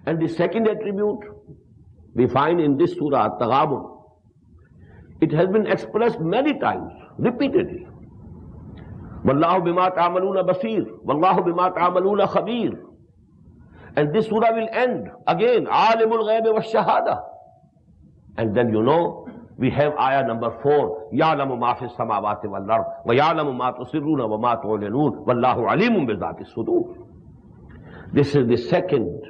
And the second attribute we find in this surah, At-Taghabun. It has been expressed many times, repeatedly. Wallahu bima ta'amaluna basir, wallahu bima ta'amaluna khabir. And this surah will end again, Alimul Ghayb wa Shahada. And then we have ayah number 4, Ya'lamu ma fis samawati wal ard, wa ya'lamu ma tusirruna wa ma tu'linun, wallahu alimun bi dhati sudur. This is the second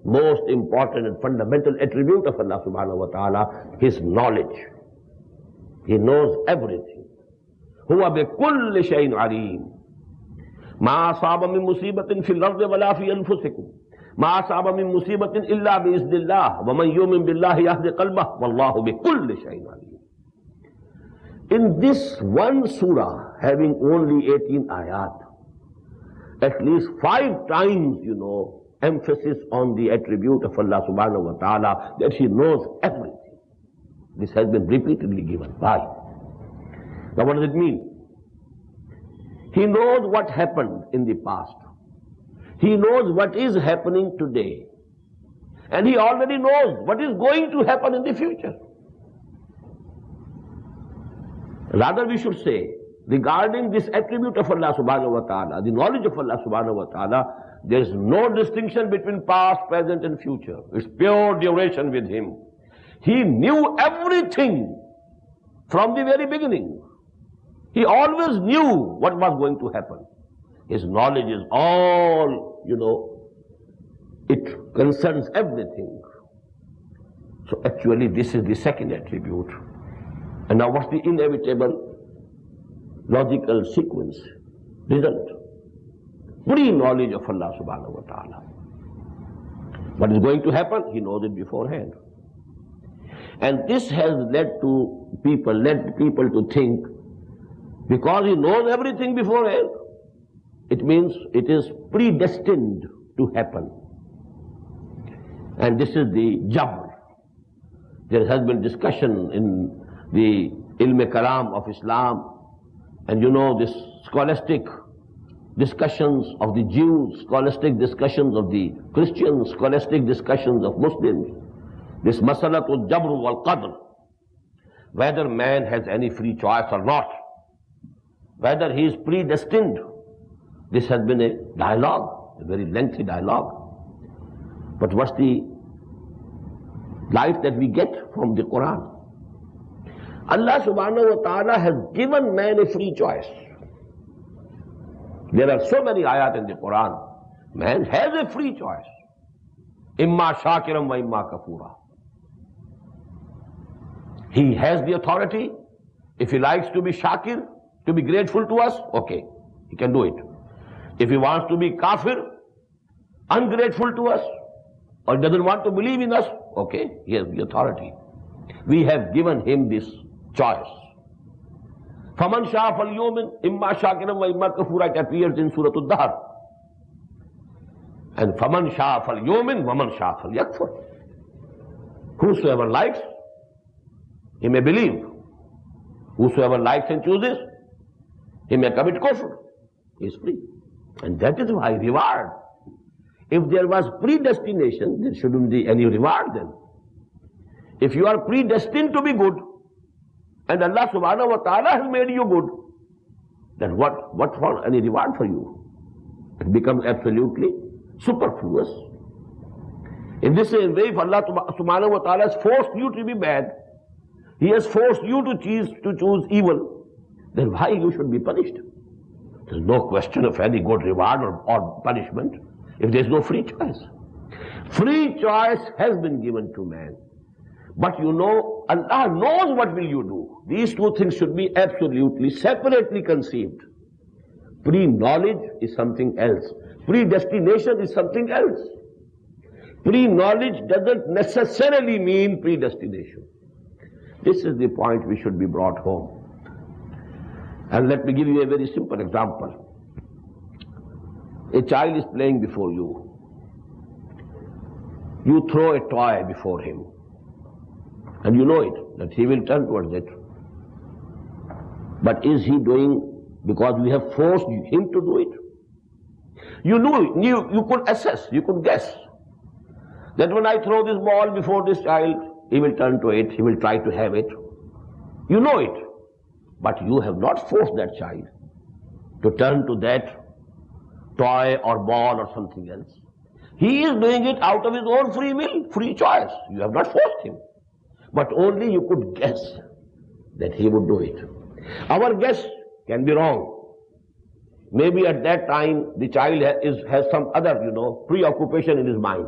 most important and fundamental attribute of Allah subhanahu wa ta'ala, His knowledge. He knows everything. Huwa bi kulli shay'in alim. Ma asaba min musibatin fil ardi wala fi anfusikum. Ma asaba min musibatin illa bi iznillah. Wa man yu'min billahi yahdi qalbah. Wallahu bi kulli shay'in alim. In this one surah, having only 18 ayat, at least 5 times, emphasis on the attribute of Allah subhanahu wa ta'ala, that He knows everything. This has been repeatedly given. Why? Now what does it mean? He knows what happened in the past. He knows what is happening today. And He already knows what is going to happen in the future. Rather we should say, regarding this attribute of Allah subhanahu wa ta'ala, the knowledge of Allah subhanahu wa ta'ala, there is no distinction between past, present and future. It's pure duration with Him. He knew everything from the very beginning. He always knew what was going to happen. His knowledge is all, it concerns everything. So actually this is the second attribute. And now what's the inevitable logical sequence, result? Pre-knowledge of Allah subhanahu wa ta'ala. What is going to happen, He knows it beforehand. And this has led people to think, because He knows everything beforehand, it means it is predestined to happen. And this is the Jabr. There has been discussion in the Ilm-e-Kalam of Islam, and this scholastic discussions of the Jews, scholastic discussions of the Christians, scholastic discussions of Muslims, this Masalatul Jabr wal Qadr, whether man has any free choice or not, whether he is predestined. This has been a dialogue, a very lengthy dialogue. But what's the light that we get from the Quran? Allah subhanahu wa ta'ala has given man a free choice. There are so many ayat in the Quran. Man has a free choice. Imma shakiram wa imma kafura. He has the authority. If he likes to be shakir, to be grateful to us, okay, he can do it. If he wants to be kafir, ungrateful to us, or doesn't want to believe in us, okay, he has the authority. We have given him this choice. فَمَنْ شَاءَ فَلْيُؤْمِنْ إِمَّا شَاكِرًا وَإِمَّا كَفُورًا. It appears in Surah Ad-Dahr. And فَمَنْ شَاءَ فَلْيُؤْمِنْ وَمَنْ شَاءَ فَلْيَكْفُرْ. Whosoever likes, he may believe. Whosoever likes and chooses, he may commit kufr. He is free. And that is why reward. If there was predestination, there shouldn't be any reward then. If you are predestined to be good, and Allah subhanahu wa ta'ala has made you good, then what for any reward for you? It becomes absolutely superfluous. In this same way, if Allah subhanahu wa ta'ala has forced you to be bad, He has forced you to choose evil, then why you should be punished? There's no question of any good reward or punishment if there's no free choice. Free choice has been given to man. But Allah knows what will you do. These two things should be absolutely separately conceived. Pre-knowledge is something else. Predestination is something else. Pre-knowledge doesn't necessarily mean predestination. This is the point we should be brought home. And let me give you a very simple example. A child is playing before you. You throw a toy before him. And you know it, that he will turn towards it. But is he doing because we have forced him to do it? You knew it, you could assess, you could guess that when I throw this ball before this child, he will turn to it, he will try to have it. You know it, but you have not forced that child to turn to that toy or ball or something else. He is doing it out of his own free will, free choice. You have not forced him. But only you could guess that he would do it. Our guess can be wrong. Maybe at that time the child has some other, preoccupation in his mind.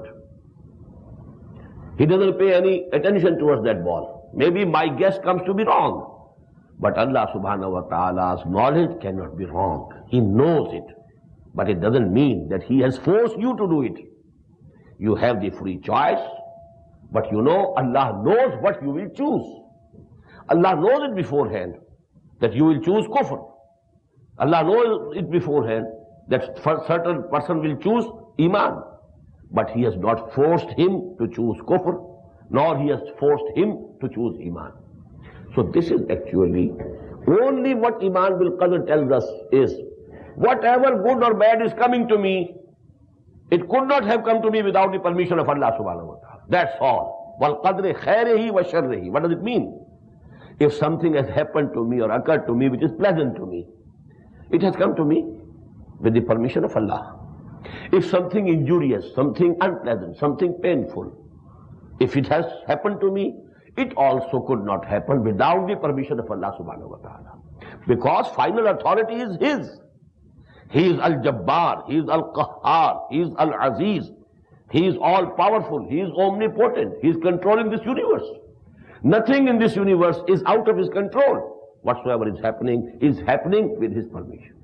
He doesn't pay any attention towards that ball. Maybe my guess comes to be wrong. But Allah subhanahu wa ta'ala's knowledge cannot be wrong. He knows it. But it doesn't mean that He has forced you to do it. You have the free choice, but Allah knows what you will choose. Allah knows it beforehand that you will choose kufr. Allah knows it beforehand that certain person will choose iman. But He has not forced him to choose kufr, nor He has forced him to choose iman. So this is actually only what Iman bil Qadr tells us is, whatever good or bad is coming to me, it could not have come to me without the permission of Allah subhanahu wa ta'ala. That's all. Wal qadri khairihi wa sharrihi. What does it mean? If something has happened to me or occurred to me which is pleasant to me, it has come to me with the permission of Allah. If something injurious, something unpleasant, something painful, if it has happened to me, it also could not happen without the permission of Allah subhanahu wa ta'ala. Because final authority is His. He is Al-Jabbar, He is Al-Qahhar, He is Al-Aziz, He is all-powerful, He is omnipotent, He is controlling this universe. Nothing in this universe is out of His control. Whatsoever is happening with His permission.